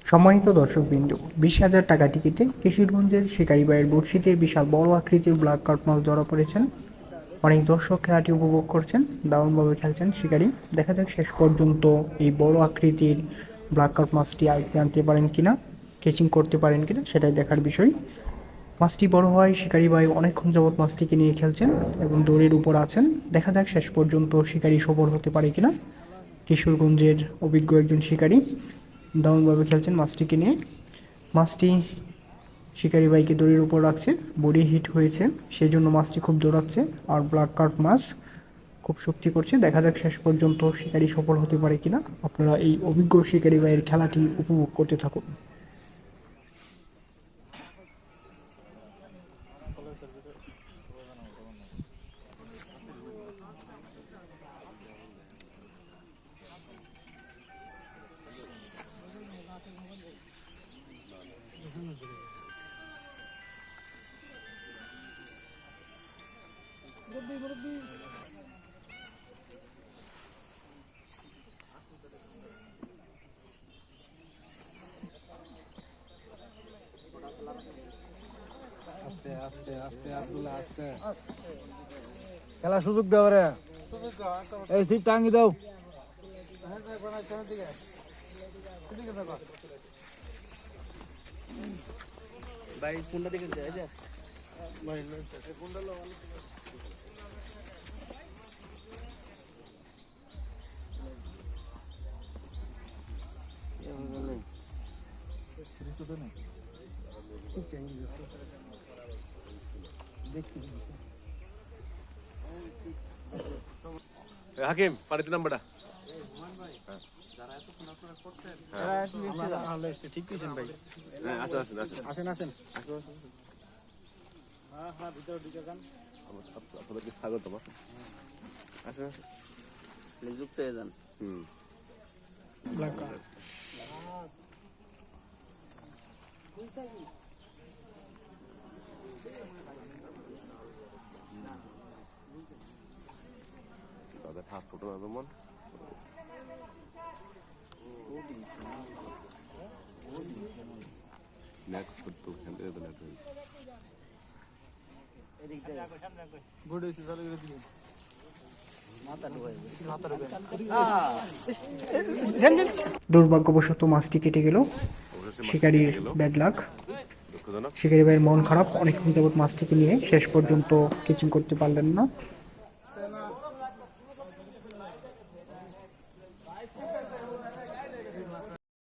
সম্মানিত দর্শকবৃন্দ, 20,000 টাকা টিকিটে কিশোরগঞ্জের শিকারীবাইয়ের বড়শিতে বিশাল বড় আকৃতির ব্ল্যাক কার্প মাছ ধরা পড়েছেন। অনেক দর্শক খেলাটি উপভোগ করছেন, দারুণভাবে খেলছেন শিকারী। দেখা যাক শেষ পর্যন্ত এই বড় আকৃতির ব্ল্যাক কার্প মাছটি আয়ত্তে আনতে পারেন কিনা, ক্যাচিং করতে পারেন কিনা, সেটাই দেখার বিষয়। মাছটি বড় হয়, শিকারী ভাই অনেকক্ষণ যাবৎ মাছটিকে নিয়ে খেলছেন এবং দৌড়ের উপর আছেন। দেখা যাক শেষ পর্যন্ত শিকারী সফল হতে পারে কিনা। কিশোরগঞ্জের অভিজ্ঞ একজন শিকারী দারুণভাবে খেলছেন মাছটিকে নিয়ে। মাছটি শিকারী ভাইকে দড়ির উপর রাখছে, বডি হিট হয়েছে, সেই জন্য মাছটি খুব দৌড়াচ্ছে। আর ব্ল্যাক কার্প মাছ খুব শক্তি করছে। দেখা যাক শেষ পর্যন্ত শিকারী সফল হতে পারে কিনা। আপনারা এই অভিজ্ঞ শিকারী ভাইয়ের খেলাটি উপভোগ করতে থাকুন। খেলার সুযোগ দাও রে, এই সিট টাঙ্গি দাও। ভাই কোনটা দিকে যায় যে হাকিম পানিতে নাম্বারটা ঠিক কইছেন ভাই। আসেন আসেন আসেন আসেন আসেন আপনাদেরকে স্বাগতম। আসেন আসেন যুক্ত হয়ে যান। তাদের হাত ছোট না যেমন দুর্ভাগ্যবশত মাছটি কেটে গেল, শিকারীর ব্যাড লাক। শিকারী ভাইয়ের মন খারাপ, অনেকক্ষণ যাবৎ মাছটিকে নিয়ে শেষ পর্যন্ত ক্যাচিং করতে পারলেন না।